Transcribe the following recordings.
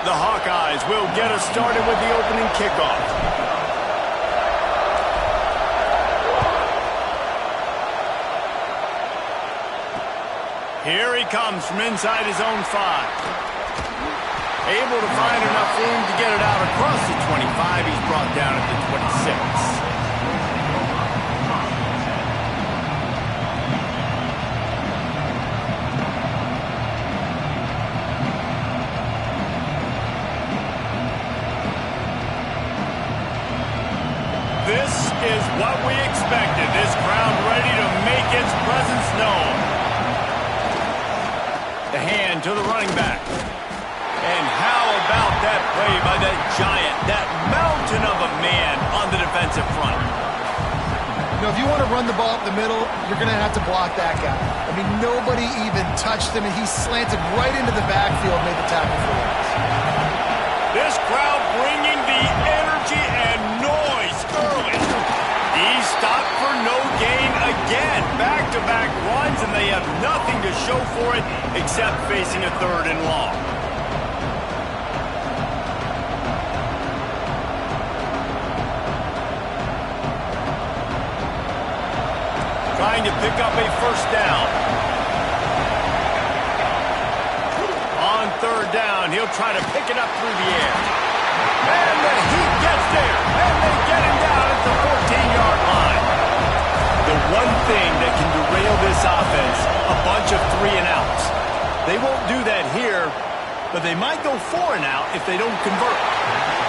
The Hawkeyes will get us started with the opening kickoff. Here he comes from inside his own 5. Able to find enough room to get it out across the 25. He's brought down at the 26. This is what we expected. This crowd ready to make its presence known. The hand to the running back. And how about that play by that giant, that mountain of a man on the defensive front? You know, if you want to run the ball up the middle, you're going to have to block that guy. I mean, nobody even touched him, and he slanted right into the backfield, made the tackle for us. This crowd bringing the energy and noise early. He stopped for no gain again. Back-to-back runs, and they have nothing to show for it except facing a 3rd and long. Trying to pick up a 1st down. On 3rd down, he'll try to pick it up through the air. And he gets there. And they get him down at the 14-yard line. The one thing that can derail this offense, a bunch of 3-and-outs. They won't do that here, but they might go 4-and-out if they don't convert.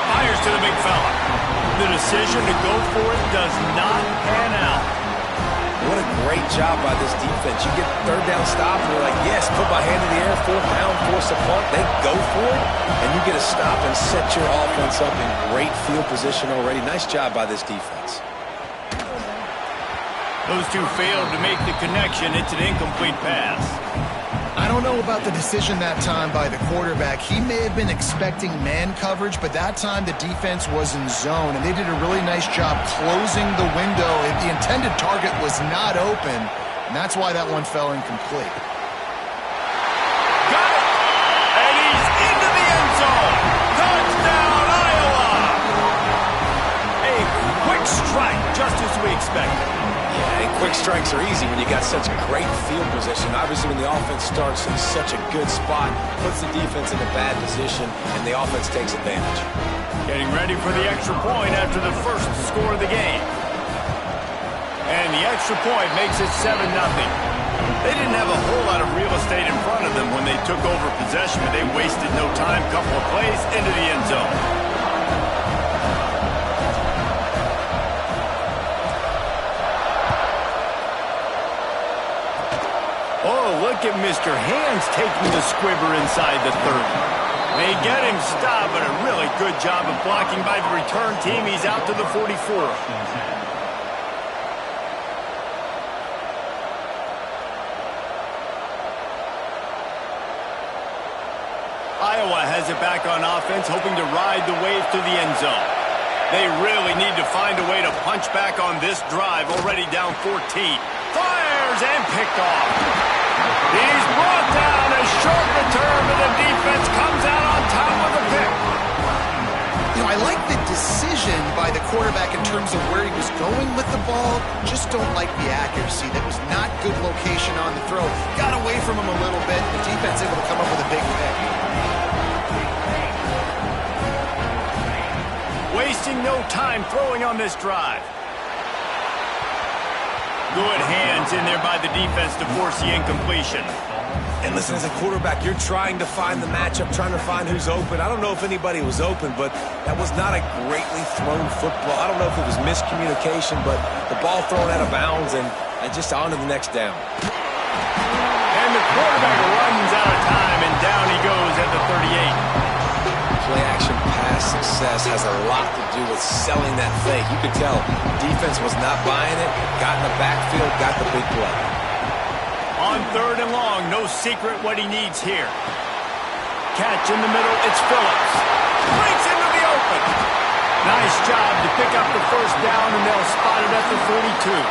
Fires to the big fella. The decision to go for it does not pan out. What a great job by this defense. You get 3rd down stop, and you're like, yes, put my hand in the air, 4th down, force a punt. They go for it, and you get a stop and set your offense up in great field position already. Nice job by this defense. Those two failed to make the connection. It's an incomplete pass. I don't know about the decision that time by the quarterback. He may have been expecting man coverage, but that time the defense was in zone, and they did a really nice job closing the window. The intended target was not open, and that's why that one fell incomplete. Got it! And he's into the end zone! Touchdown, Iowa! A quick strike, just as we expected. Yeah, and quick strikes are easy when you got such a great field position. Obviously, when the offense starts in such a good spot, puts the defense in a bad position, and the offense takes advantage. Getting ready for the extra point after the first score of the game. And the extra point makes it 7-0. They didn't have a whole lot of real estate in front of them when they took over possession, but they wasted no time. Couple of plays into the end zone. Oh, look at Mr. Hands taking the squibber inside the 30. They get him stopped, but a really good job of blocking by the return team. He's out to the 44. Iowa has it back on offense, hoping to ride the wave to the end zone. They really need to find a way to punch back on this drive, already down 14. Fires and picked off. He's brought down a short return, but the defense comes out on top with a pick. You know, I like the decision by the quarterback in terms of where he was going with the ball. Just don't like the accuracy. That was not good location on the throw. Got away from him a little bit. The defense able to come up with a big pick. Wasting no time throwing on this drive. Good hands in there by the defense to force the incompletion. And listen, as a quarterback, you're trying to find the matchup, trying to find who's open. I don't know if anybody was open, but that was not a greatly thrown football. I don't know if it was miscommunication, but the ball thrown out of bounds and just on to the next down. And the quarterback runs out of time, and down he goes at the 38. Play-action pass success has a lot to do with selling that fake. You could tell defense was not buying it, got in the backfield, got the big play. On 3rd and long, no secret what he needs here. Catch in the middle, it's Phillips. Breaks into the open. Nice job to pick up the 1st down, and they'll spot it at the 42.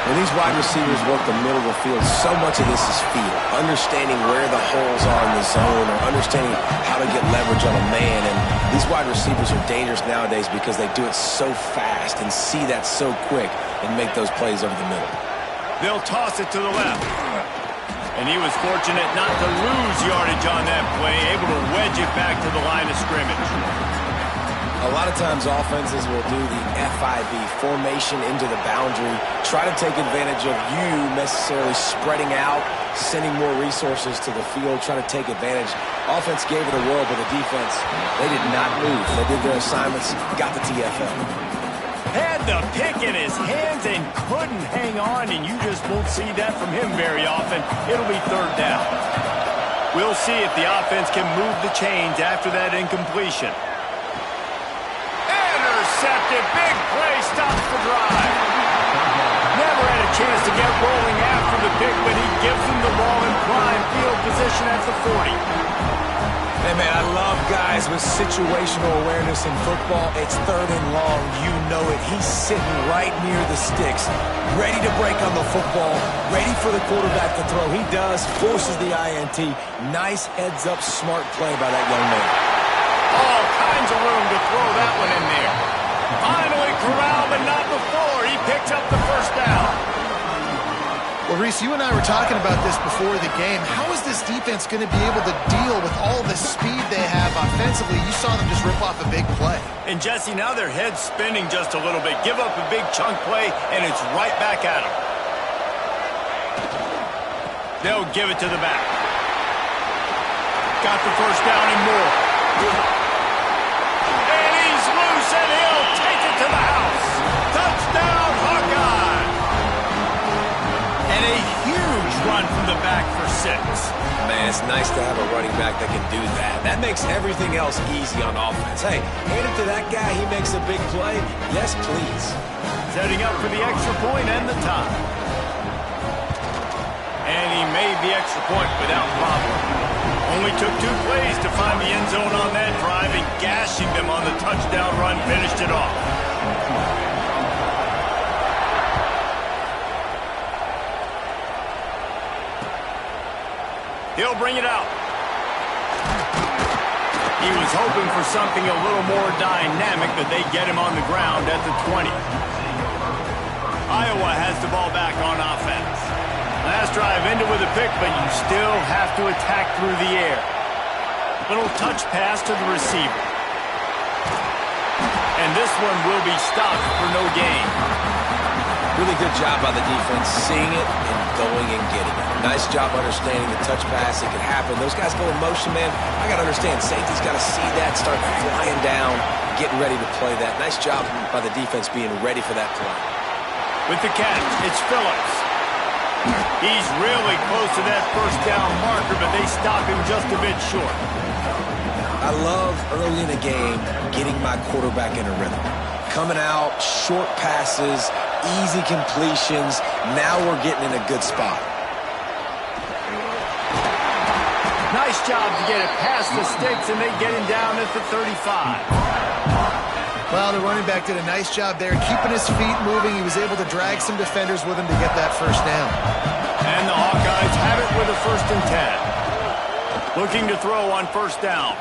When these wide receivers work the middle of the field, so much of this is feel. Understanding where the holes are in the zone or understanding how to get leverage on a man. And these wide receivers are dangerous nowadays because they do it so fast and see that so quick and make those plays over the middle. They'll toss it to the left. And he was fortunate not to lose yardage on that play, able to wedge it back to the line of scrimmage. A lot of times offenses will do the FIB, formation into the boundary, try to take advantage of you necessarily spreading out, sending more resources to the field, trying to take advantage. Offense gave it a whirl, but the defense, they did not move. They did their assignments, got the TFL. Had the pick in his hands and couldn't hang on, and you just won't see that from him very often. It'll be third down. We'll see if the offense can move the chains after that incompletion. Intercepted, big play, stops the drive. Never had a chance to get rolling after the pick, but he gives him the ball in prime field position at the 40. Hey, man, I love guys with situational awareness in football. It's third and long. You know it. He's sitting right near the sticks, ready to break on the football, ready for the quarterback to throw. He does, forces the INT. Nice heads-up, smart play by that young man. All kinds of room to throw that one in there. Finally corralled, but not before. He picks up the first down. Well, Reese, you and I were talking about this before the game. How is this defense going to be able to deal with all the speed they have offensively? You saw them just rip off a big play. And, Jesse, now their head's spinning just a little bit. Give up a big chunk play, and it's right back at them. They'll give it to the back. Got the first down and more. And he's loose, and he'll take it to the house. Touchdown, Hawkeye. And a huge run from the back for 6. Man, it's nice to have a running back that can do that. That makes everything else easy on offense. Hey, hand it to that guy. He makes a big play. Yes, please. Setting up for the extra point and the tie. And he made the extra point without problem. Only took 2 plays to find the end zone on that drive, and gashing them on the touchdown run finished it off. He'll bring it out. He was hoping for something a little more dynamic, but they get him on the ground at the 20. Iowa has the ball back on offense. Last drive ended with a pick, but you still have to attack through the air. Little touch pass to the receiver. And this one will be stopped for no gain. Really good job by the defense, seeing it and going and getting it. Nice job understanding the touch pass. It could happen. Those guys go in motion, man. I got to understand, safety's got to see that, start flying down, getting ready to play that. Nice job by the defense being ready for that play. With the catch, it's Phillips. He's really close to that first down marker, but they stop him just a bit short. I love early in a game getting my quarterback in a rhythm. Coming out, short passes, easy completions. Now we're getting in a good spot. Nice job to get it past the sticks, and they get him down at the 35. Well, the running back did a nice job there, keeping his feet moving. He was able to drag some defenders with him to get that first down. And the Hawkeyes have it with a 1st and 10. Looking to throw on first down.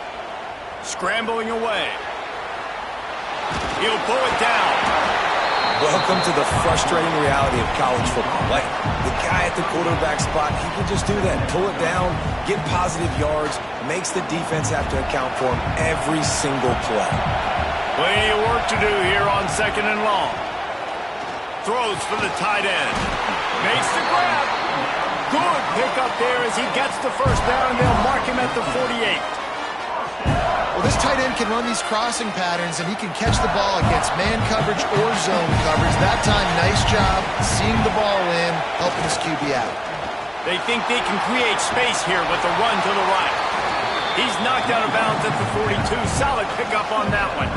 Scrambling away. He'll pull it down. Welcome to the frustrating reality of college football. Like, the guy at the quarterback spot, he can just do that. Pull it down, get positive yards, makes the defense have to account for him every single play. Plenty of work to do here on 2nd and long. Throws for the tight end. Makes the grab. Good pick up there as he gets the first down, and they'll mark him at the 48. Well, this tight end can run these crossing patterns, and he can catch the ball against man coverage or zone coverage. That time, nice job seeing the ball in, helping his QB out. They think they can create space here with the run to the right. He's knocked out of bounds at the 42. Solid pickup on that one.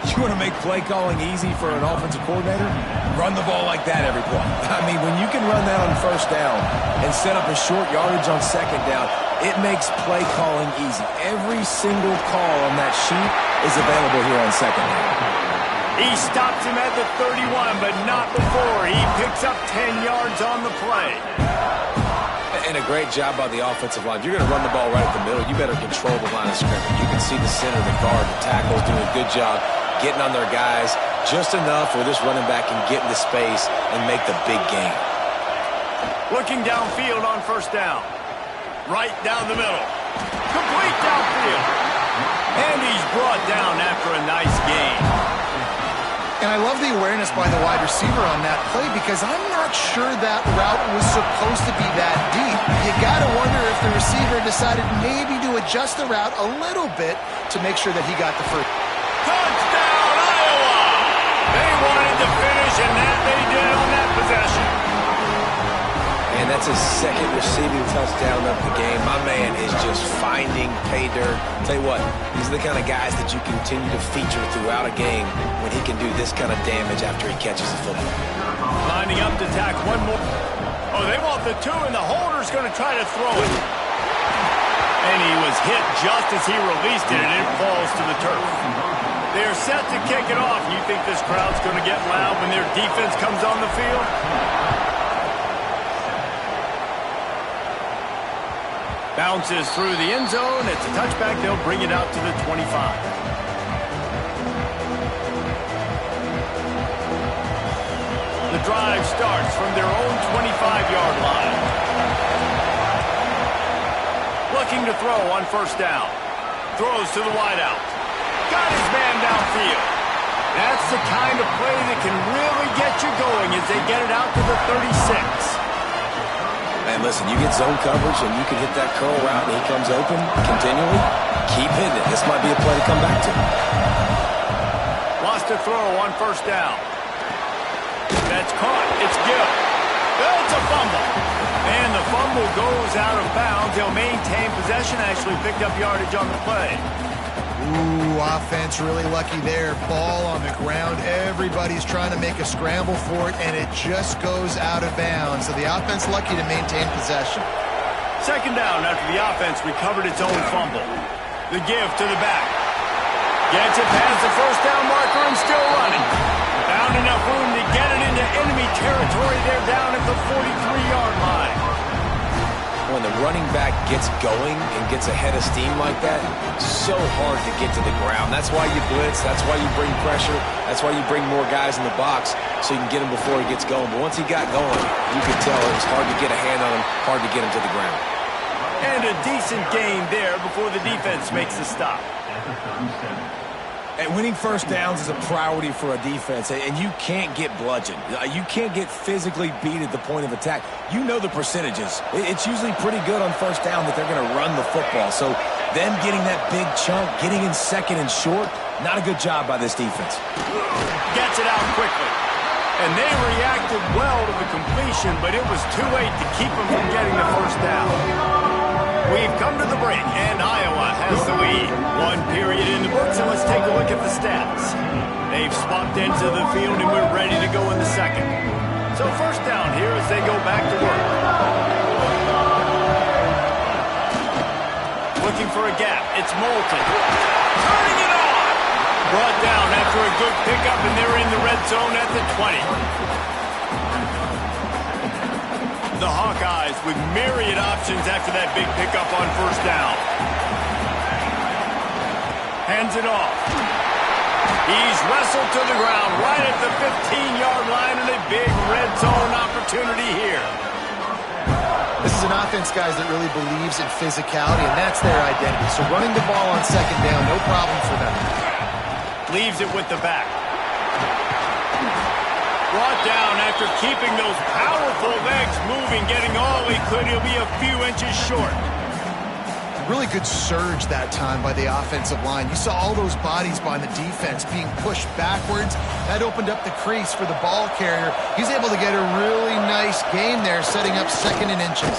You want to make play calling easy for an offensive coordinator? Run the ball like that every play. I mean, when you can run that on first down and set up a short yardage on second down, it makes play calling easy. Every single call on that sheet is available here on second down. He stops him at the 31, but not before. He picks up 10 yards on the play. And a great job by the offensive line. If you're going to run the ball right at the middle, you better control the line of scrimmage. You can see the center, the guard, the tackles doing a good job getting on their guys just enough where this running back can get into space and make the big gain. Looking downfield on first down. Right down the middle. Complete downfield. And he's brought down after a nice gain. And I love the awareness by the wide receiver on that play because I'm not sure that route was supposed to be that deep. You got to wonder if the receiver decided maybe to adjust the route a little bit to make sure that he got the first. Touchdown, Iowa! They wanted to finish, and that they did on that possession. And that's his second receiving touchdown of the game. My man is just finding pay dirt. Tell you what, these are the kind of guys that you continue to feature throughout a game when he can do this kind of damage after he catches the football. Lining up to tack one more. Oh, they want the two, and the holder's going to try to throw it. And he was hit just as he released it, and it falls to the turf. They're set to kick it off. You think this crowd's going to get loud when their defense comes on the field? Bounces through the end zone. It's a touchback. They'll bring it out to the 25. The drive starts from their own 25-yard line. Looking to throw on first down. Throws to the wideout. Got his man downfield. That's the kind of play that can really get you going as they get it out to the 36. And listen, you get zone coverage and you can hit that curl route and he comes open continually. Keep hitting it. This might be a play to come back to. Lost a throw on first down. That's caught. It's Gill. That's a fumble. And the fumble goes out of bounds. They'll maintain possession. Actually picked up yardage on the play. Ooh, offense really lucky there. Ball on the ground. Everybody's trying to make a scramble for it, and it just goes out of bounds. So the offense lucky to maintain possession. Second down after the offense recovered its own fumble. The give to the back. Gets it past the first down marker and still running. Found enough room to get it into enemy territory. They're down at the 43-yard line. When the running back gets going and gets ahead of steam like that, so hard to get to the ground. That's why you blitz. That's why you bring pressure. That's why you bring more guys in the box so you can get him before he gets going. But once he got going, you could tell it was hard to get a hand on him, hard to get him to the ground. And a decent gain there before the defense makes the stop. And winning first downs is a priority for a defense, and you can't get bludgeoned. You can't get physically beat at the point of attack. You know the percentages. It's usually pretty good on first down that they're going to run the football. So them getting that big chunk, getting in second and short, not a good job by this defense. Gets it out quickly. And they reacted well to the completion, but it was too late to keep them from getting the first down. We've come to the break, and Iowa has the lead. One period in the books, and let's take a look at the stats. They've swapped into the field, and we're ready to go in the second. So first down here as they go back to work. Looking for a gap. It's Moulton. Turning it on. Brought down after a good pickup, and they're in the red zone at the 20. The Hawkeyes with myriad options after that big pickup on first down. Hands it off. He's wrestled to the ground right at the 15-yard line, and a big red zone opportunity here. This is an offense, guys, that really believes in physicality, and that's their identity. So running the ball on second down, no problem for them. Leaves it with the back. Brought down after keeping those powerful legs moving, getting all he could. He'll be a few inches short. Really good surge that time by the offensive line. You saw all those bodies by the defense being pushed backwards. That opened up the crease for the ball carrier. He's able to get a really nice gain there, setting up second and inches.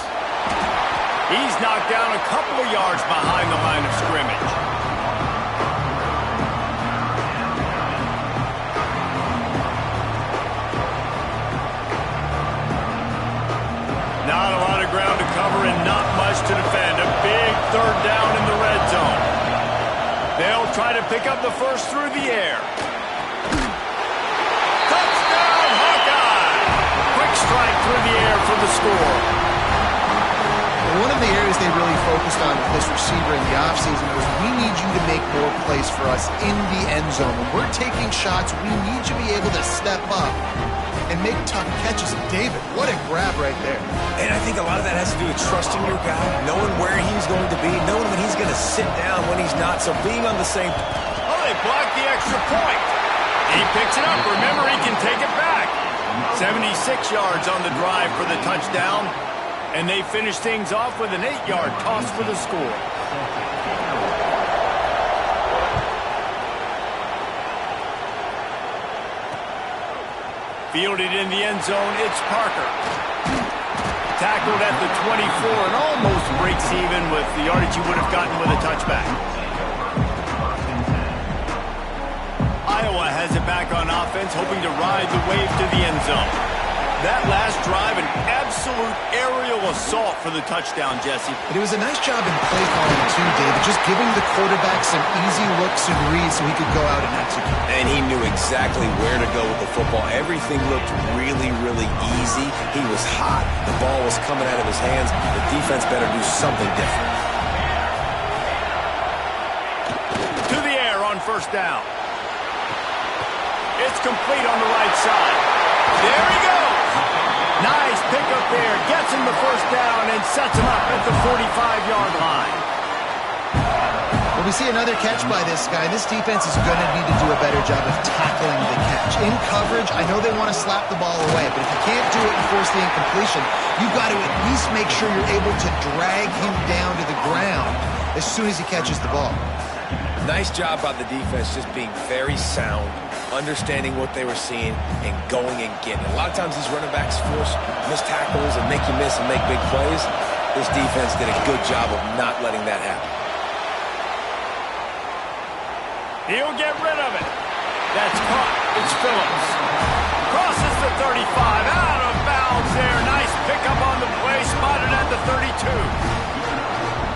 He's knocked down a couple of yards behind the line of scrimmage. Not a lot of ground to cover and not much to defend. A big third down in the red zone. They'll try to pick up the first through the air. strike through the air for the score. One of the areas they really focused on with this receiver in the offseason was we need you to make more plays for us in the end zone. When we're taking shots, we need you to be able to step up and make tough catches. And David, what a grab right there. And I think a lot of that has to do with trusting your guy, knowing where he's going to be, knowing when he's going to sit down, when he's not. So being on the same... Oh, they blocked the extra point. He picks it up. Remember, he can take it back. 76 yards on the drive for the touchdown. And they finish things off with an 8-yard toss for the score. Fielded in the end zone, it's Parker. Tackled at the 24 and almost breaks even with the yardage he would have gotten with a touchback. Iowa has it back on offense, hoping to ride the wave to the end zone. That last drive, an absolute aerial assault for the touchdown, Jesse. But it was a nice job in play calling, too, David, just giving the quarterback some easy looks and reads so he could go out and execute. And he knew exactly where to go with the football. Everything looked really, really easy. He was hot. The ball was coming out of his hands. The defense better do something different. To the air on first down. It's complete on the right side. There he goes. Nice pickup there. Gets him the first down and sets him up at the 45-yard line. Well, we see another catch by this guy. This defense is going to need to do a better job of tackling the catch. In coverage, I know they want to slap the ball away, but if you can't do it and force the incompletion, you've got to at least make sure you're able to drag him down to the ground as soon as he catches the ball. Nice job by the defense, just being very sound, understanding what they were seeing, and going and getting it. A lot of times these running backs force missed tackles and make you miss and make big plays. This defense did a good job of not letting that happen. He'll get rid of it. That's caught. It's Phillips. Crosses the 35. Out of bounds there. Nice pickup on the play. Spotted at the 32.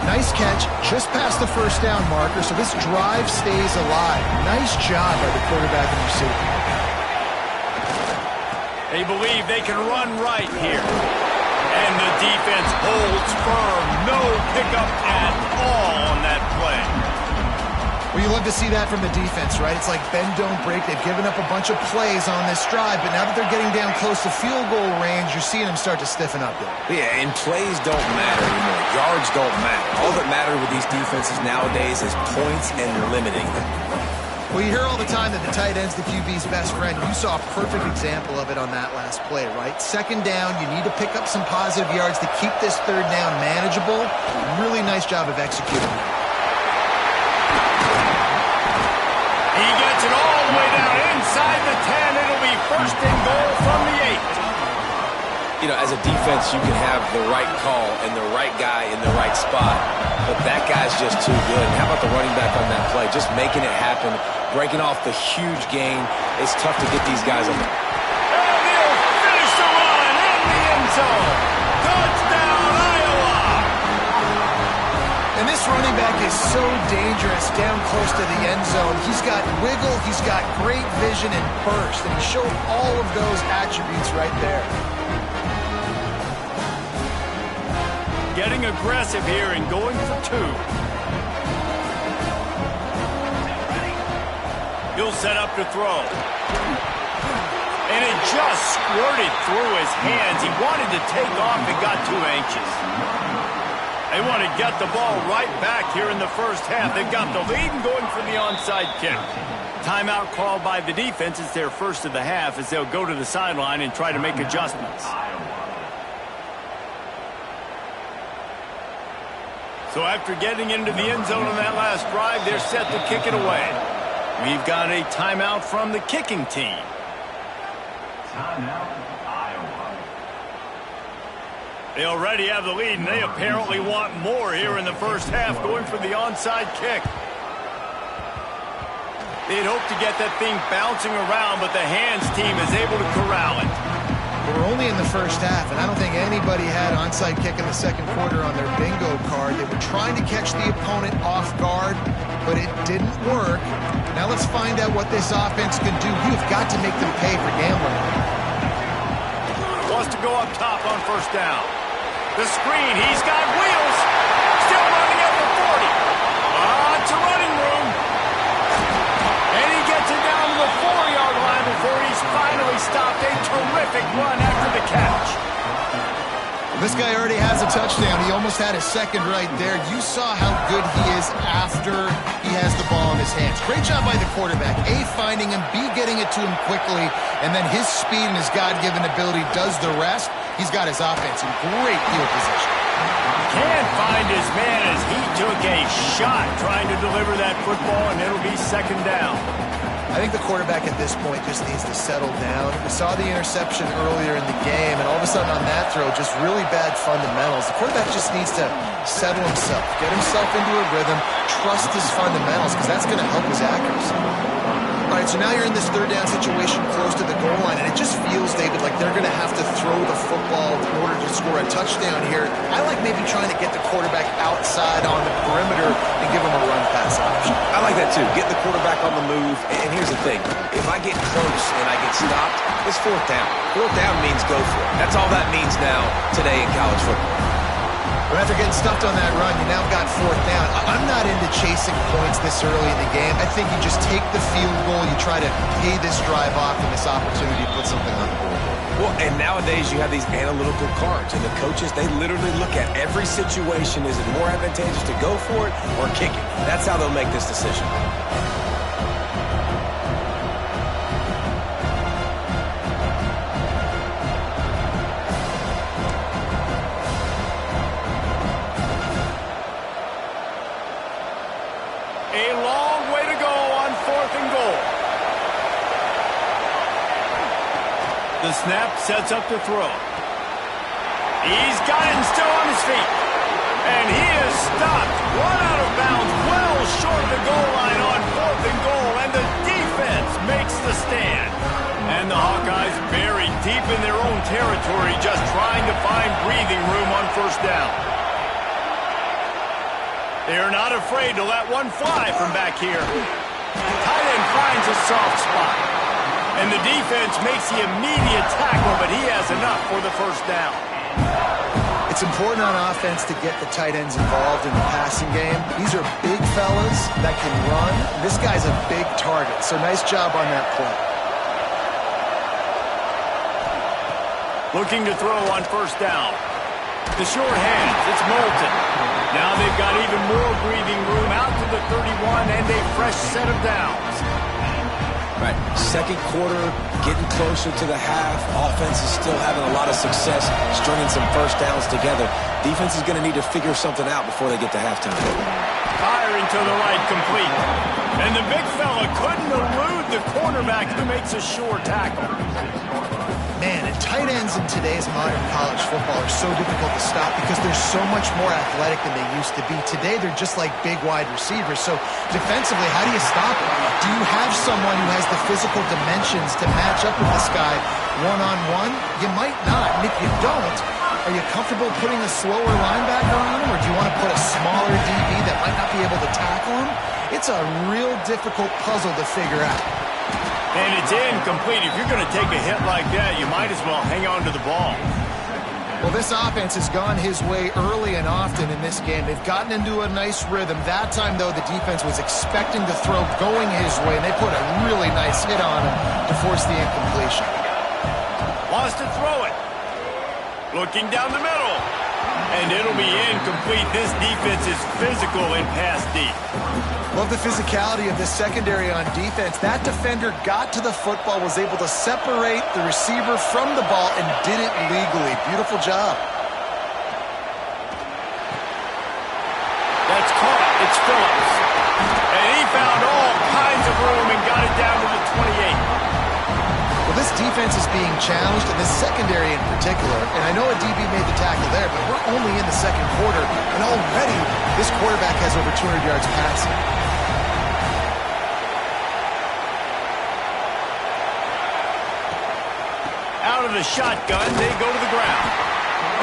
Nice catch, just past the first down marker, so this drive stays alive. Nice job by the quarterback and receiver. They believe they can run right here. And the defense holds firm. No pickup at all on that play. Well, you love to see that from the defense, right? It's like bend, don't break. They've given up a bunch of plays on this drive, but now that they're getting down close to field goal range, you're seeing them start to stiffen up there. Yeah, and plays don't matter anymore. Yards don't matter. All that matters with these defenses nowadays is points and limiting them. Well, you hear all the time that the tight end's the QB's best friend. You saw a perfect example of it on that last play, right? Second down, you need to pick up some positive yards to keep this third down manageable. Really nice job of executing that. He gets it all the way down inside the 10. It'll be first and goal from the 8. You know, as a defense, you can have the right call and the right guy in the right spot, but that guy's just too good. And how about the running back on that play? Just making it happen, breaking off the huge gain. It's tough to get these guys up. And he'll finish the run in the end zone. Touchdown, Iowa! And this running back is so dangerous down close to the end zone. He's got wiggle, he's got great vision and burst, and he showed all of those attributes right there. Getting aggressive here and going for 2. He'll set up to throw. And it just squirted through his hands. He wanted to take off and got too anxious. They want to get the ball right back here in the first half. They've got the lead and going for the onside kick. Timeout called by the defense. It's their first of the half as they'll go to the sideline and try to make adjustments. So after getting into the end zone on that last drive, they're set to kick it away. We've got a timeout from the kicking team. Timeout, Iowa. They already have the lead, and they apparently want more here in the first half, going for the onside kick. They'd hope to get that thing bouncing around, but the hands team is able to corral it. We're only in the first half, and I don't think anybody had onside kick in the second quarter on their bingo card. They were trying to catch the opponent off guard, but it didn't work. Now let's find out what this offense can do. You've got to make them pay for gambling. Wants to go up top on first down. The screen, he's got wheels. Still running at the 40. Lots of running room. And he gets it down to the 4-yard line before he's finally stopped. A terrific run after the catch. This guy already has a touchdown. He almost had a second right there. You saw how good he is after he has the ball in his hands. Great job by the quarterback. A, finding him, B, getting it to him quickly, and then his speed and his God-given ability does the rest. He's got his offense in great field position. Can't find his man as he took a shot trying to deliver that football, and it'll be second down. I think the quarterback at this point just needs to settle down. We saw the interception earlier in the game, and all of a sudden on that throw, just really bad fundamentals. The quarterback just needs to settle himself, get himself into a rhythm, trust his fundamentals, because that's going to help his accuracy. All right, so now you're in this third down situation close to the goal line, and it just feels, David, like they're going to have to throw the football in order to score a touchdown here. I like maybe trying to get the quarterback outside on the perimeter and give him a run pass option. I like that too. Get the quarterback on the move. And here's the thing. If I get close and I get stopped, it's fourth down. Fourth down means go for it. That's all that means now today in college football. But after getting stuffed on that run, you now got fourth down. I'm not into chasing points this early in the game. I think you just take the field goal. You try to pay this drive off and this opportunity to put something on the board. Well, and nowadays you have these analytical cards, and the coaches, they literally look at every situation. Is it more advantageous to go for it or kick it? That's how they'll make this decision. A long way to go on fourth and goal. The snap sets up to throw. He's got it and still on his feet. And he is stopped. Run out of bounds well short of the goal line on fourth and goal. And the defense makes the stand. And the Hawkeyes buried deep in their own territory, just trying to find breathing room on first down. They're not afraid to let one fly from back here. Tight end finds a soft spot. And the defense makes the immediate tackle, but he has enough for the first down. It's important on offense to get the tight ends involved in the passing game. These are big fellas that can run. This guy's a big target, so nice job on that play. Looking to throw on first down. The short hands, it's Moulton. Now they've got even more breathing room out to the 31 and a fresh set of downs. Right, second quarter, getting closer to the half. Offense is still having a lot of success stringing some first downs together. Defense is going to need to figure something out before they get to halftime. Firing to the right, complete. And the big fella couldn't elude the cornerback who makes a sure tackle. Man, and tight ends in today's modern college football are so difficult to stop because they're so much more athletic than they used to be. Today, they're just like big wide receivers. So defensively, how do you stop it? Do you have someone who has the physical dimensions to match up with this guy one-on-one? You might not. And if you don't, are you comfortable putting a slower linebacker on him, or do you want to put a smaller DB that might not be able to tackle him? It's a real difficult puzzle to figure out. And it's incomplete. If you're going to take a hit like that, you might as well hang on to the ball. Well, this offense has gone his way early and often in this game. They've gotten into a nice rhythm. That time, though, the defense was expecting the throw going his way, and they put a really nice hit on him to force the incompletion. Wants to throw it. Looking down the middle. And it'll be incomplete. This defense is physical and pass deep. Love the physicality of this secondary on defense. That defender got to the football, was able to separate the receiver from the ball, and did it legally. Beautiful job. That's caught. It's Phillips. And he found all kinds of room and got it down to the 28. Well, this defense is being challenged, and this secondary in particular. And I know a DB made the tackle there, but we're only in the second quarter, and already this quarterback has over 200 yards passing. Out of the shotgun, they go to the ground.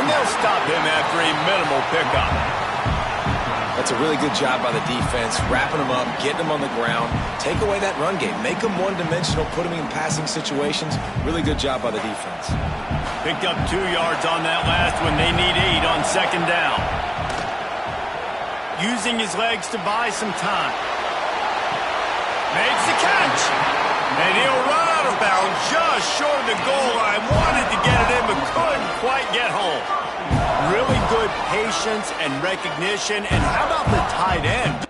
And they'll stop him after a minimal pickup. That's a really good job by the defense, wrapping them up, getting them on the ground. Take away that run game. Make them one-dimensional, put them in passing situations. Really good job by the defense. Picked up 2 yards on that last one. They need 8 on second down. Using his legs to buy some time. Makes the catch. And he'll run out of bounds just short of the goal line. Wanted to get it in, but couldn't quite get home. Really good patience and recognition. And how about the tight end?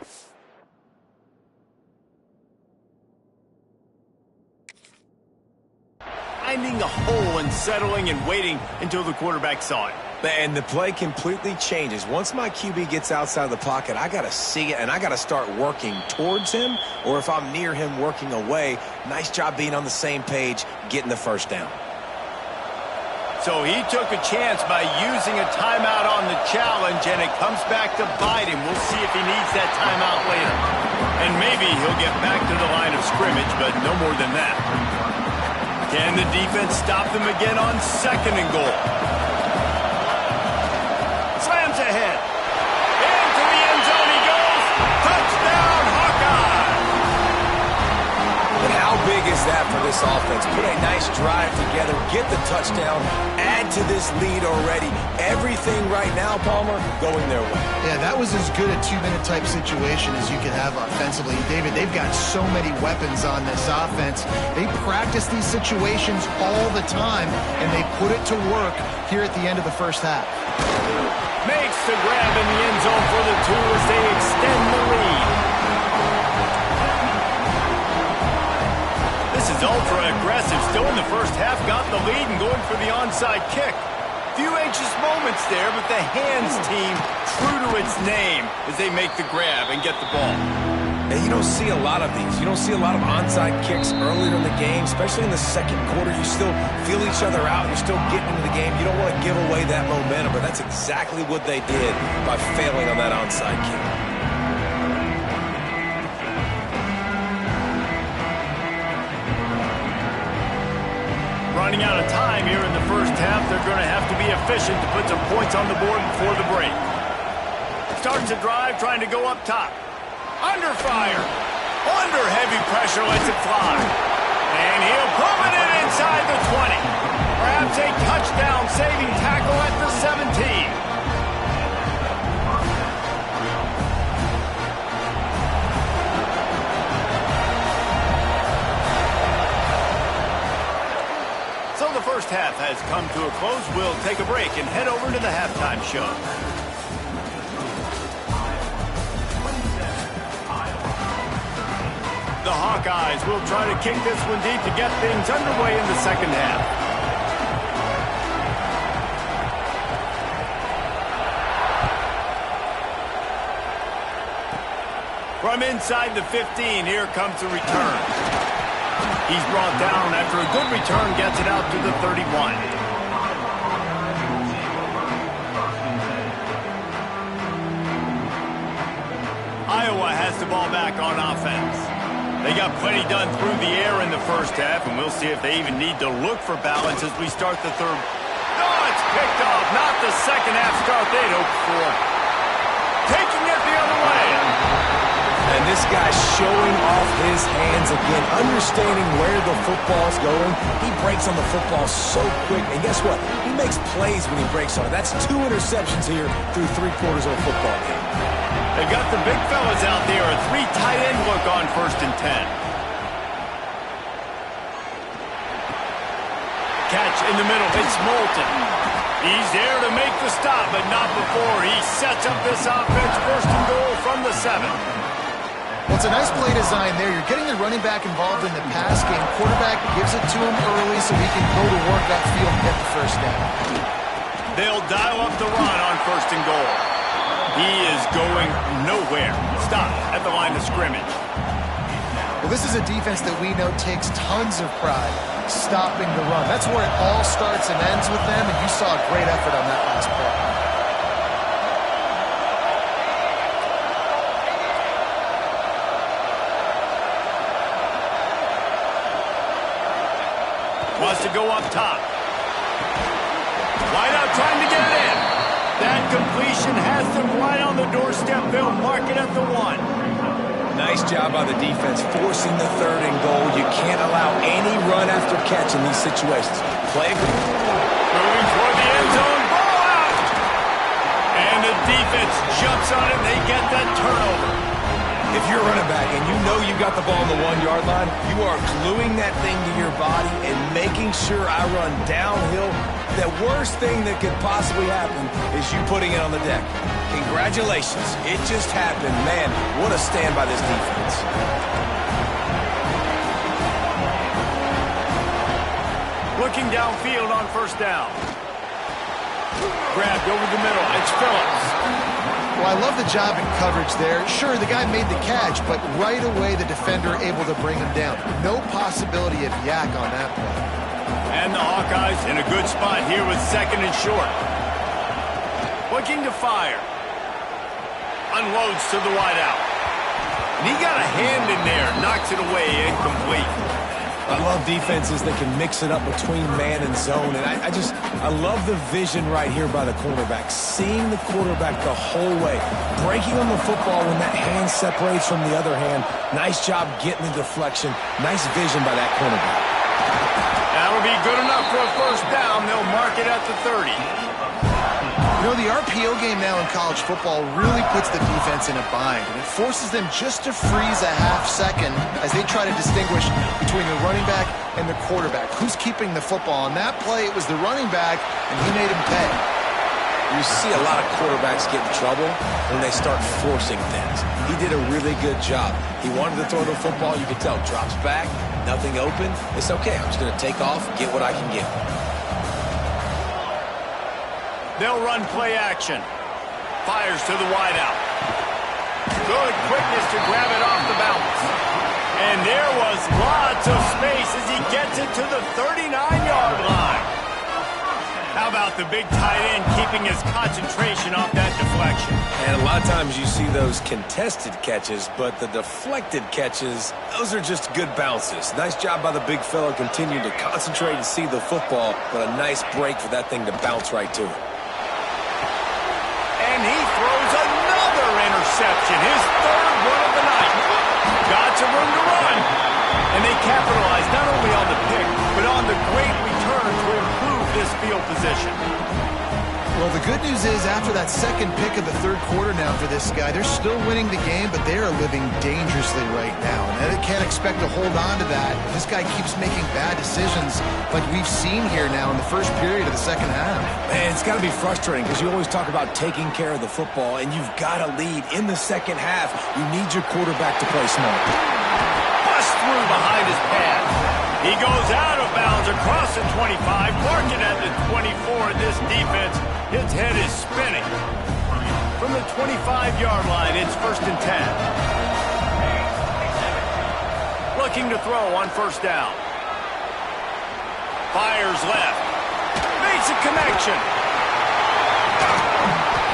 Finding a hole and settling and waiting until the quarterback saw it. And the play completely changes. Once my QB gets outside of the pocket, I got to see it, and I got to start working towards him, or if I'm near him, working away. Nice job being on the same page, getting the first down. So he took a chance by using a timeout on the challenge, and it comes back to bite him. We'll see if he needs that timeout later. And maybe he'll get back to the line of scrimmage, but no more than that. Can the defense stop them again on second and goal? Slams ahead. Into the end zone he goes. Touchdown, Hawkeye! But how big is that for this offense? Put a nice drive together, get the touchdown, add to this lead already. Everything right now, Palmer, going their way. Yeah, that was as good a 2-minute type situation as you could have offensively. David, they've got so many weapons on this offense. They practice these situations all the time, and they put it to work here at the end of the first half. Makes the grab in the end zone for the 2 as they extend the lead. This is ultra aggressive. Still in the first half, got the lead and going for the onside kick. Few anxious moments there, but the hands team true to its name as they make the grab and get the ball. And you don't see a lot of these. You don't see a lot of onside kicks earlier in the game, especially in the second quarter. You still feel each other out. You're still getting into the game. You don't want to give away that momentum, but that's exactly what they did by failing on that onside kick. Running out of time here in the first half. They're going to have to be efficient to put some points on the board before the break. Starts a drive trying to go up top. Under fire. Under heavy pressure, lets it fly. And he'll put it in inside the 20. Perhaps a touchdown-saving tackle at the 17. The first half has come to a close. We'll take a break and head over to the halftime show. The Hawkeyes will try to kick this one deep to get things underway in the second half. From inside the 15, here comes the return. He's brought down after a good return, gets it out to the 31. Iowa has the ball back on offense. They got plenty done through the air in the first half, and we'll see if they even need to look for balance as we start the third. Oh, it's picked off. Not the second half start they'd hoped for. Taking it the other way. And this guy's showing off his hands again, understanding where the football's going. He breaks on the football so quick, and guess what? He makes plays when he breaks on it. That's 2 interceptions here through 3 quarters of a football game. They got the big fellas out there, a 3 tight end look on 1st and 10. Catch in the middle, it's Moulton. He's there to make the stop, but not before. He sets up this offense, 1st and goal from the 7. Well, it's a nice play design there. You're getting the running back involved in the pass game. Quarterback gives it to him early so he can go to work upfield and get the first down. They'll dial up the run on 1st and goal. He is going nowhere. Stop at the line of scrimmage. Well, this is a defense that we know takes tons of pride stopping the run. That's where it all starts and ends with them, and you saw a great effort on that last play. Wants to go up top. Wide out trying to get it in. That completion has them right on the doorstep. They'll mark it at the 1. Nice job by the defense forcing the 3rd and goal. You can't allow any run after catch in these situations. Play. Moving toward the end zone. Ball out. And the defense jumps on it. They get that turnover. If you're a running back and you know you got the ball on the 1-yard line, you are gluing that thing to your body and making sure I run downhill. The worst thing that could possibly happen is you putting it on the deck. Congratulations. It just happened. Man, what a stand by this defense. Looking downfield on first down. Grabbed over the middle. It's Phillips. Well, I love the job in coverage there. Sure, the guy made the catch, but right away the defender able to bring him down. No possibility of yak on that play. And the Hawkeyes in a good spot here with second and short. Looking to fire. Unloads to the wideout. And he got a hand in there. Knocks it away. Incomplete. I love defenses that can mix it up between man and zone. And I love the vision right here by the quarterback. Seeing the quarterback the whole way. Breaking on the football when that hand separates from the other hand. Nice job getting the deflection. Nice vision by that cornerback. That'll be good enough for a first down. They'll mark it at the 30. You know, the RPO game now in college football really puts the defense in a bind, and it forces them just to freeze a half second as they try to distinguish between the running back and the quarterback. Who's keeping the football? On that play, it was the running back, and he made him pay. You see a lot of quarterbacks get in trouble when they start forcing things. He did a really good job. He wanted to throw the football. You could tell. Drops back, nothing open. It's okay. I'm just going to take off, get what I can get. They'll run play action. Fires to the wideout. Good quickness to grab it off the bounce. And there was lots of space as he gets it to the 39-yard line. How about the big tight end keeping his concentration off that deflection? And a lot of times you see those contested catches, but the deflected catches, those are just good bounces. Nice job by the big fella continuing to concentrate and see the football, but a nice break for that thing to bounce right to it. And he throws another interception, his third one of the night. Got some room to run. And they capitalize not only on the pick, but on the great return to improve this field position. Well, the good news is after that second pick of the third quarter now for this guy, they're still winning the game, but they are living dangerously right now. And they can't expect to hold on to that. This guy keeps making bad decisions like we've seen here now in the first period of the second half. Man, it's got to be frustrating because you always talk about taking care of the football, and you've got to lead in the second half. You need your quarterback to play smart. Bust through behind his pad. He goes out of bounds across the 25, marking at the 24. This defense, its head is spinning. From the 25-yard line, it's 1st and 10. Looking to throw on first down. Fires left. Makes a connection.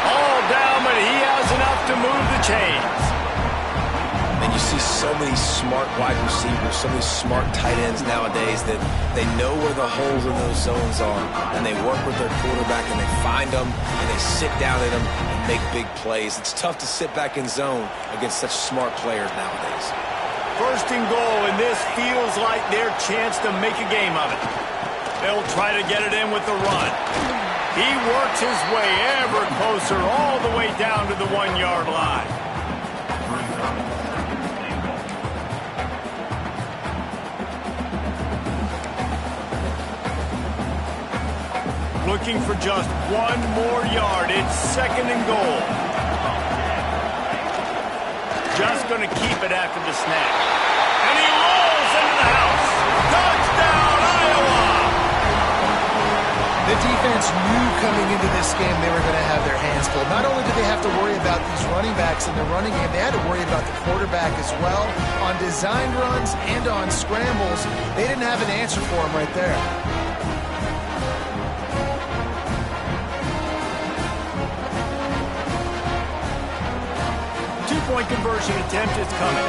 All down, but he has enough to move the chains. And you see so many smart wide receivers, so many smart tight ends nowadays that they know where the holes in those zones are, and they work with their quarterback, and they find them, and they sit down in them and make big plays. It's tough to sit back in zone against such smart players nowadays. 1st and goal, and this feels like their chance to make a game of it. They'll try to get it in with the run. He works his way ever closer all the way down to the 1-yard line. Looking for just one more yard. It's 2nd and goal. Just going to keep it after the snap. And he rolls into the house. Touchdown, Iowa! The defense knew coming into this game they were going to have their hands full. Not only did they have to worry about these running backs in the running game, they had to worry about the quarterback as well. On designed runs and on scrambles, they didn't have an answer for him right there. Two-point conversion attempt is coming.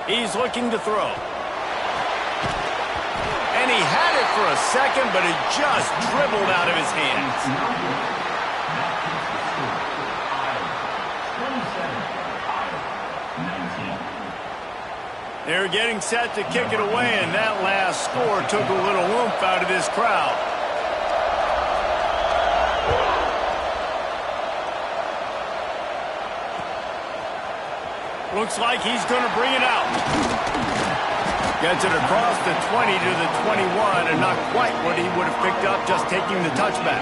He's looking to throw. And he had it for a second, but it just dribbled out of his hands. They're getting set to kick it away, and that last score took a little oomph out of this crowd. Looks like he's going to bring it out. Gets it across the 20 to the 21, and not quite what he would have picked up just taking the touchback.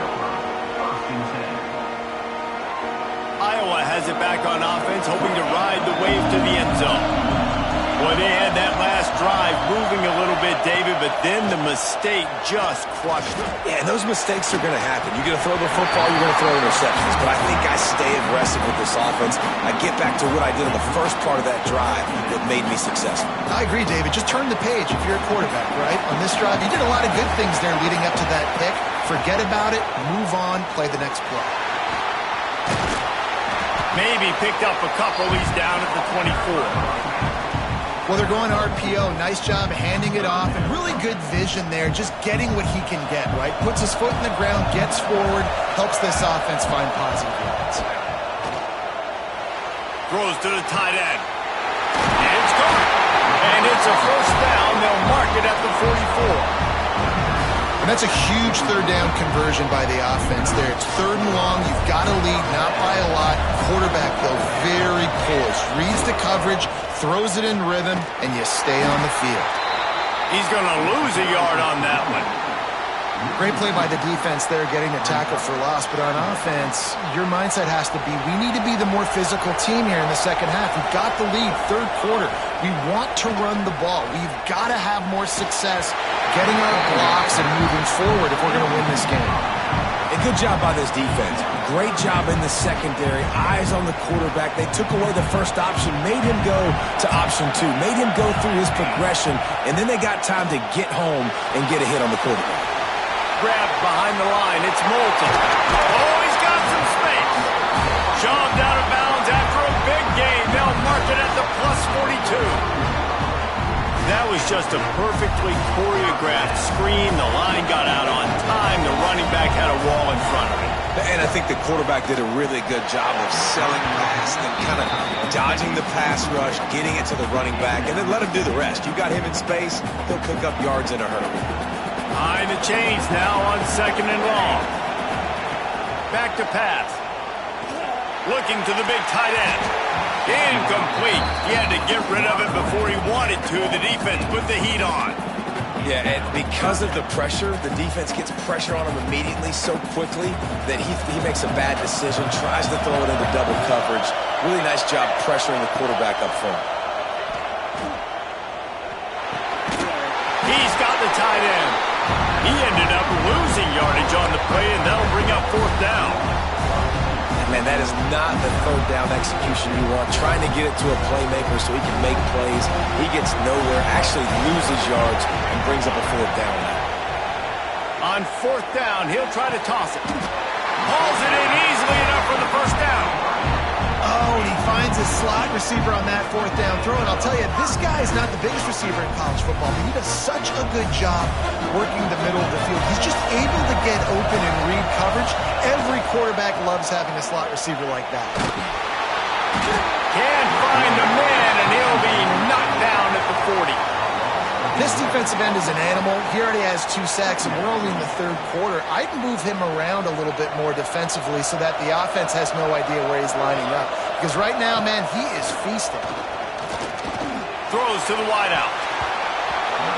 Iowa has it back on offense, hoping to ride the wave to the end zone. Boy, they had that last drive moving a little bit, David, but then the mistake just crushed them. Yeah, and those mistakes are going to happen. You're going to throw the football, you're going to throw interceptions. But I think I stay aggressive with this offense. I get back to what I did on the first part of that drive that made me successful. I agree, David. Just turn the page if you're a quarterback, right? On this drive, you did a lot of good things there leading up to that pick. Forget about it, move on, play the next play. Maybe picked up a couple. He's down at the 24. Well, they're going RPO. Nice job handing it off, and really good vision there, just getting what he can get, right? Puts his foot in the ground, gets forward, helps this offense find positive yards. Throws to the tight end. And it's gone. And it's a first down. They'll mark it at the 44. And that's a huge third down conversion by the offense there. It's 3rd and long. You've got to lead, not by a lot. Quarterback, though, very poised. Reads the coverage, throws it in rhythm, and you stay on the field. He's going to lose a yard on that one. Great play by the defense there, getting the tackle for loss. But on offense, your mindset has to be, we need to be the more physical team here in the second half. We've got the lead, 3rd quarter. We want to run the ball. We've got to have more success getting our blocks and moving forward if we're going to win this game. A good job by this defense. Great job in the secondary. Eyes on the quarterback. They took away the first option, made him go to option 2, made him go through his progression, and then they got time to get home and get a hit on the quarterback. Grabbed behind the line. It's Moulton. Oh, he's got some space. Shoved out of bounds after a big gain. They'll mark it at the plus 42. That was just a perfectly choreographed screen. The line got out on time. The running back had a wall in front of him. And I think the quarterback did a really good job of selling past and kind of dodging the pass rush, getting it to the running back, and then let him do the rest. You got him in space, he'll pick up yards in a hurry. Behind the chains now on 2nd and long. Back to pass. Looking to the big tight end. Incomplete. He had to get rid of it before he wanted to. The defense put the heat on. Yeah, and because of the pressure, the defense gets pressure on him immediately so quickly that he makes a bad decision, tries to throw it into double coverage. Really nice job pressuring the quarterback up front. He's got the tight end. He ended up losing yardage on the play, and that'll bring up 4th down. Man, that is not the 3rd down execution you want. Trying to get it to a playmaker so he can make plays. He gets nowhere, actually loses yards, and brings up a 4th down. On 4th down, he'll try to toss it. Hauls it in easily enough for the first down. Oh, and he finds his slot receiver on that 4th down throw. And I'll tell you, this guy is not the biggest receiver in college football, but he does such a good job working the middle of the field. He's just able to get open and read coverage. Every quarterback loves having a slot receiver like that. Can't find a man, and he'll be knocked down at the 40. This defensive end is an animal. He already has 2 sacks, and we're only in the 3rd quarter. I'd move him around a little bit more defensively so that the offense has no idea where he's lining up. Because right now, man, he is feasting. Throws to the wideout.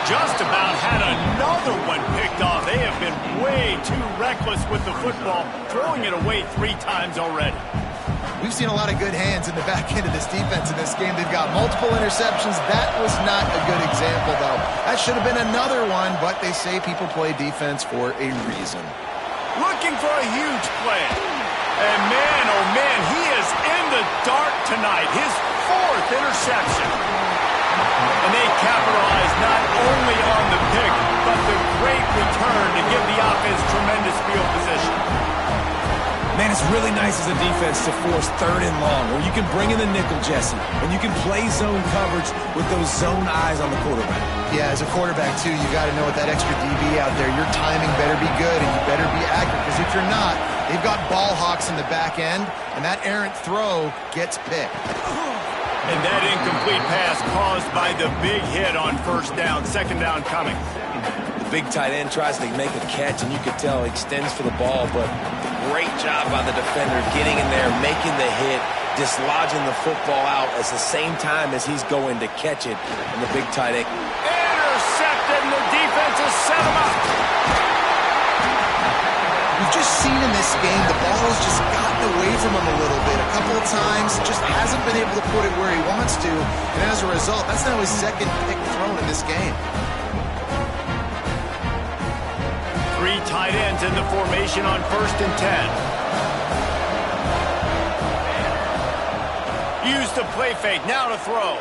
Just about had another one picked off. They have been way too reckless with the football, throwing it away 3 times already. We've seen a lot of good hands in the back end of this defense in this game. They've got multiple interceptions. That was not a good example, though. That should have been another one, but they say people play defense for a reason. Looking for a huge play. And man, oh man, he is in the dark tonight. His 4th interception. And they capitalize not only on the pick, but the great return to give the offense tremendous field position. Man, it's really nice as a defense to force 3rd and long, where you can bring in the nickel, Jesse, and you can play zone coverage with those zone eyes on the quarterback. Yeah, as a quarterback, too, you got to know with that extra DB out there, your timing better be good and you better be accurate, because if you're not, they've got ball hawks in the back end, and that errant throw gets picked. And that incomplete pass caused by the big hit on first down. Second down coming. The big tight end tries to make a catch, and you can tell he extends for the ball, but great job by the defender getting in there, making the hit, dislodging the football out at the same time as he's going to catch it. And the big tight end. Intercepted, and the defense has set him up. We've just seen in this game the ball has just gotten away from him a little bit. A couple of times, just hasn't been able to put it where he wants to. And as a result, that's now his second pick thrown in this game. Three tight ends in the formation on 1st and 10. Use the play fake, now to throw.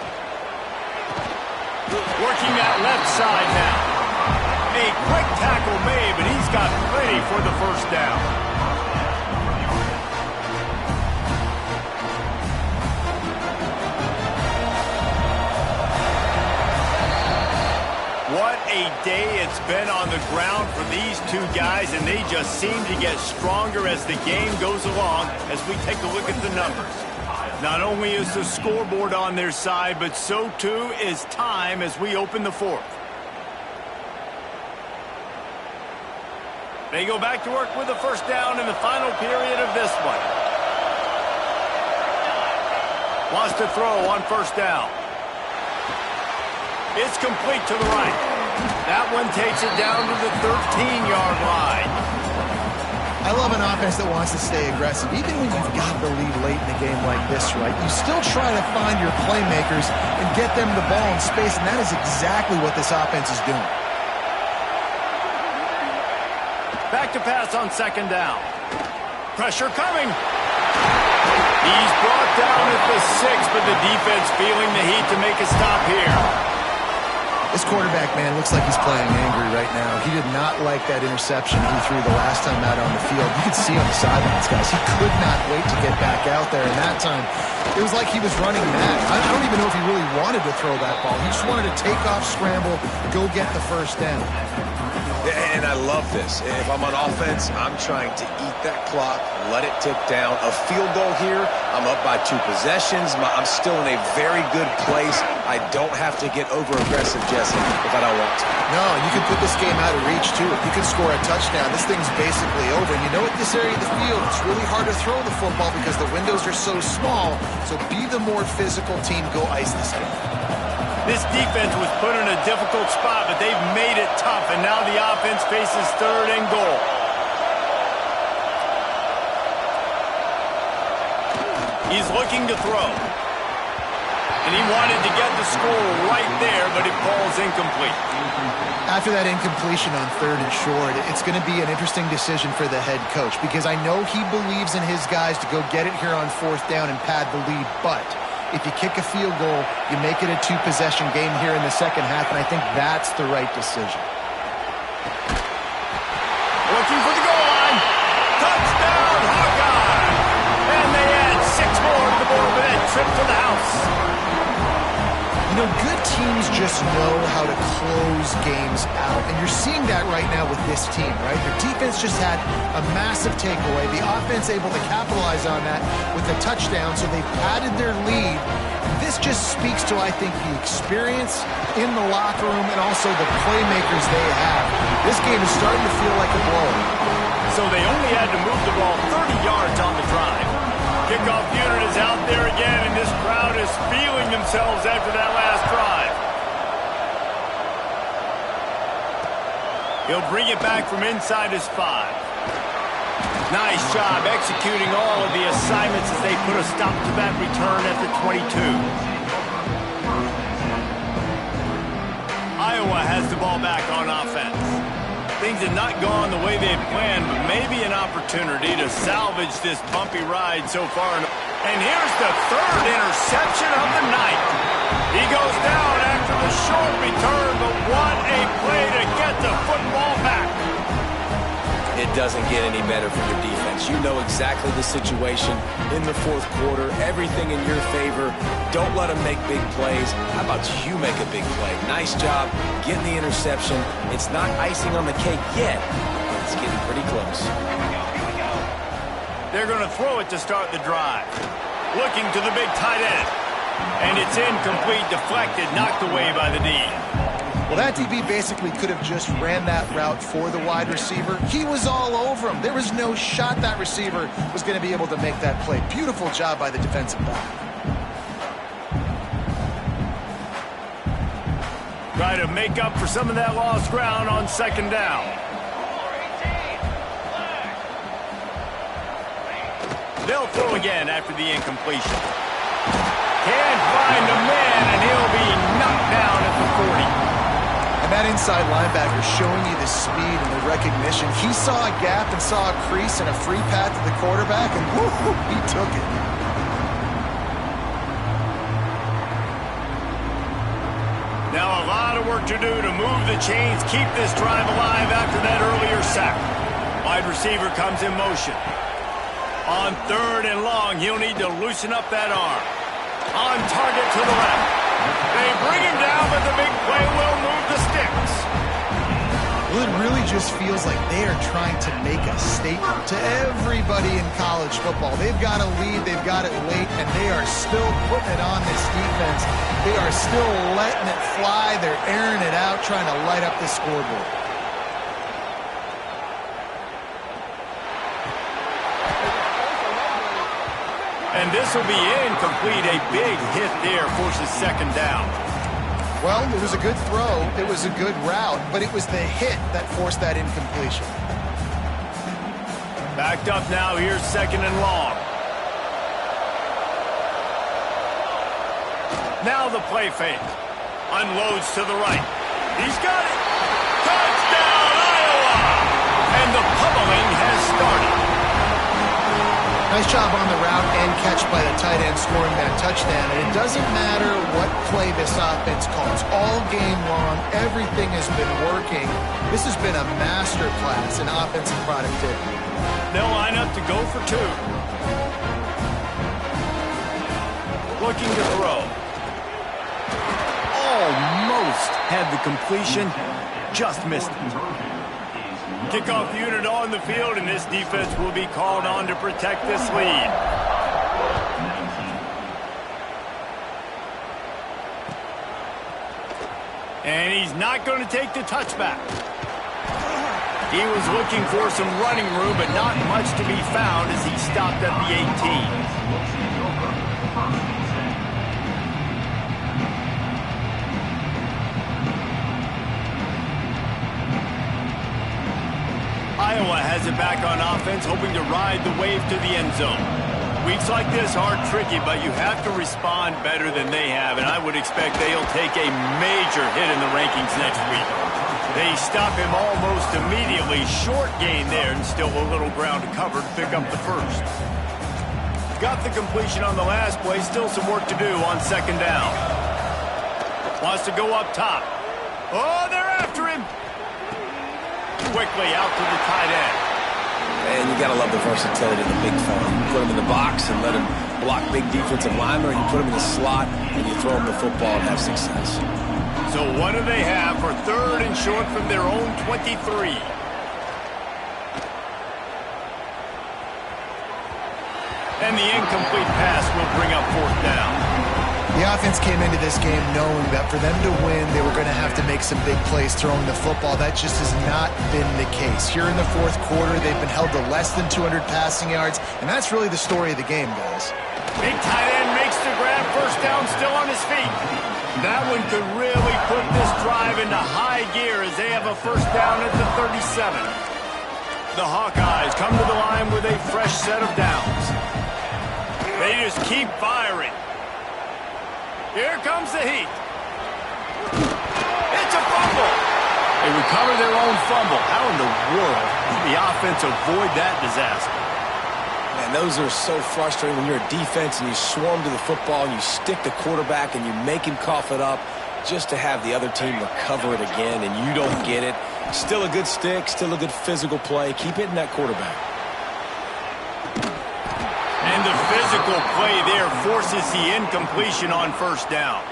Working that left side now. A quick tackle made, but he's got plenty for the first down. What a day it's been on the ground for these two guys, and they just seem to get stronger as the game goes along as we take a look at the numbers. Not only is the scoreboard on their side, but so too is time as we open the fourth. They go back to work with the first down in the final period of this one. Wants to throw on first down. It's complete to the right. That one takes it down to the 13-yard line. I love an offense that wants to stay aggressive. Even when you've got the lead late in a game like this, right, you still try to find your playmakers and get them the ball in space, and that is exactly what this offense is doing. Back to pass on second down. Pressure coming. He's brought down at the 6, but the defense feeling the heat to make a stop here. This quarterback, man, looks like he's playing angry right now. He did not like that interception he threw the last time out on the field. You could see on the sidelines, guys. He could not wait to get back out there, and that time it was like he was running mad. I don't even know if he really wanted to throw that ball. He just wanted to take off, scramble, go get the first down. And I love this. If I'm on offense, I'm trying to eat that clock, let it tick down. A field goal here, I'm up by 2 possessions. I'm still in a very good place. I don't have to get over-aggressive, Jesse, if I don't want to. No, you can put this game out of reach, too. If you can score a touchdown, this thing's basically over. And you know, at this area of the field, it's really hard to throw the football because the windows are so small. So be the more physical team. Go ice this game. This defense was put in a difficult spot, but they've made it tough, and now the offense faces 3rd and goal. He's looking to throw. And he wanted to get the score right there, but it falls incomplete. After that incompletion on 3rd and short, it's going to be an interesting decision for the head coach because I know he believes in his guys to go get it here on 4th down and pad the lead, but if you kick a field goal, you make it a 2-possession game here in the second half, and I think that's the right decision. Looking for the goal line. Touchdown, Hawkeye! And they add 6 more to the board with that trip to the house. You know, good teams just know how to close games out, and you're seeing that right now with this team, right? Their defense just had a massive takeaway. The offense able to capitalize on that with a touchdown, so they've padded their lead. This just speaks to, I think, the experience in the locker room and also the playmakers they have. This game is starting to feel like a blowout. So they only had to move the ball 30 yards on the drive. Kickoff unit is out there again, and this crowd is feeling themselves after that last drive. He'll bring it back from inside his 5. Nice job executing all of the assignments as they put a stop to that return at the 22. Iowa has the ball back on offense. Things have not gone the way they had planned, but maybe an opportunity to salvage this bumpy ride so far. And here's the 3rd interception of the night. He goes down after the short return, but what a play to get the football back. It doesn't get any better for your defense. You know exactly the situation in the 4th quarter. Everything in your favor. Don't let them make big plays. How about you make a big play? Nice job getting the interception. It's not icing on the cake yet, but it's getting pretty close. They're going to throw it to start the drive. Looking to the big tight end. And it's incomplete, deflected, knocked away by the D. Well, that DB basically could have just ran that route for the wide receiver. He was all over him. There was no shot that receiver was going to be able to make that play. Beautiful job by the defensive back. Try to make up for some of that lost ground on second down. They'll throw again after the incompletion. Can't find a man, and he'll be knocked down at the 40. And that inside linebacker showing you the speed and the recognition. He saw a gap and saw a crease and a free path to the quarterback, and whoo, he took it. Now a lot of work to do to move the chains, keep this drive alive after that earlier sack. Wide receiver comes in motion. On third and long, he'll need to loosen up that arm. On target to the left. They bring him down, but the big play will move the sticks. Well, it really just feels like they are trying to make a statement to everybody in college football. They've got a lead, they've got it late, and they are still putting it on this defense. They are still letting it fly. They're airing it out, trying to light up the scoreboard. And this will be incomplete. A big hit there forces second down. Well, it was a good throw. It was a good route, but it was the hit that forced that incompletion. Backed up now. Here's second and long. Now the play fake. Unloads to the right. He's got it. Touchdown, Iowa! And the pummeling has started. Nice job on the route and catch by the tight end scoring that touchdown. And it doesn't matter what play this offense calls. All game long, everything has been working. This has been a master class in offensive productivity. They'll line up to go for two. Looking to throw. Almost had the completion. Just missed it. Kickoff unit on the field, and this defense will be called on to protect this lead. And he's not going to take the touchback. He was looking for some running room, but not much to be found as he stopped at the 18. Iowa has it back on offense, hoping to ride the wave to the end zone. Weeks like this are tricky, but you have to respond better than they have, and I would expect they'll take a major hit in the rankings next week. They stop him almost immediately. Short gain there, and still a little ground to cover to pick up the first. Got the completion on the last play, still some work to do on second down. Wants to go up top. Oh, they're after him. Quickly out to the tight end. And you got to love the versatility of the big fella. You put him in the box and let him block big defensive linemen, or you put him in the slot and you throw him the football and have success. So what do they have for third and short from their own 23? And the incomplete pass will bring up fourth down. The offense came into this game knowing that for them to win, they were going to have to make some big plays throwing the football. That just has not been the case. Here in the fourth quarter, they've been held to less than 200 passing yards, and that's really the story of the game, guys. Big tight end makes the grab, first down, still on his feet. That one could really put this drive into high gear as they have a first down at the 37. The Hawkeyes come to the line with a fresh set of downs. They just keep firing. Here comes the heat. It's a fumble. They recover their own fumble. How in the world did the offense avoid that disaster? Man, those are so frustrating when you're a defense and you swarm to the football and you stick the quarterback and you make him cough it up just to have the other team recover it again and you don't get it. Still a good stick, still a good physical play. Keep hitting that quarterback. And the physical play there forces the incompletion on first down.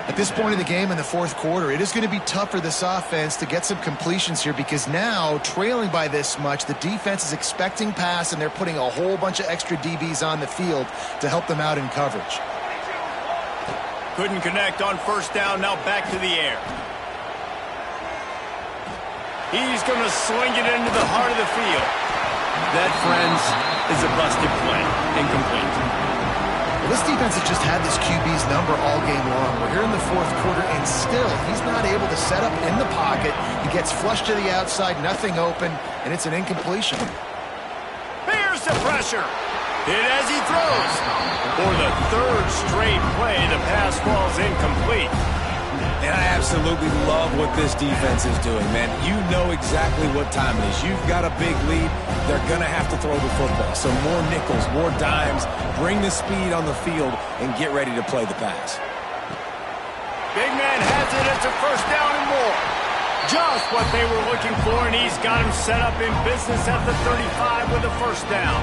At this point in the game in the fourth quarter, it is going to be tough for this offense to get some completions here because now, trailing by this much, the defense is expecting pass and they're putting a whole bunch of extra DBs on the field to help them out in coverage. Couldn't connect on first down. Now back to the air. He's going to swing it into the heart of the field. That, friends, is a busted play. Incomplete. Well, this defense has just had this QB's number all game long. We're here in the fourth quarter, and still, he's not able to set up in the pocket. He gets flushed to the outside, nothing open, and it's an incompletion. Here's the pressure. Hit as he throws. For the third straight play, the pass falls incomplete. And I absolutely love what this defense is doing, man. You know exactly what time it is. You've got a big lead. They're going to have to throw the football. So more nickels, more dimes, bring the speed on the field, and get ready to play the pass. Big man has it. It's a first down and more. Just what they were looking for, and he's got him set up in business at the 35 with a first down.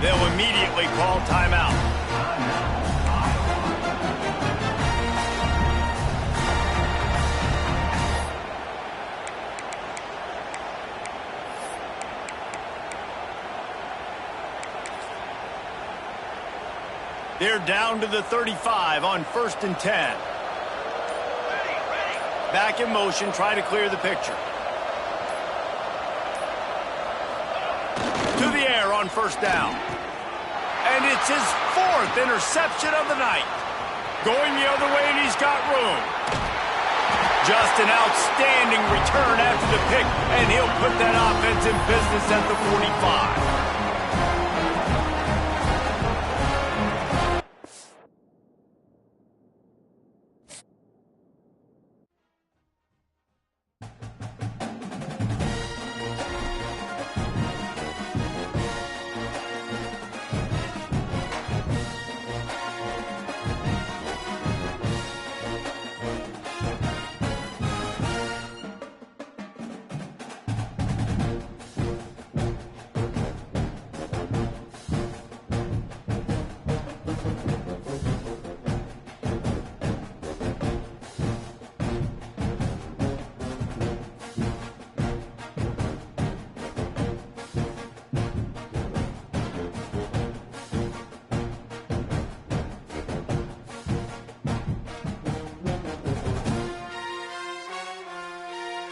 They'll immediately call timeout. They're down to the 35 on 1st and 10. Back in motion, try to clear the picture. To the air on first down. And it's his 4th interception of the night. Going the other way, and he's got room. Just an outstanding return after the pick, and he'll put that offense in business at the 45.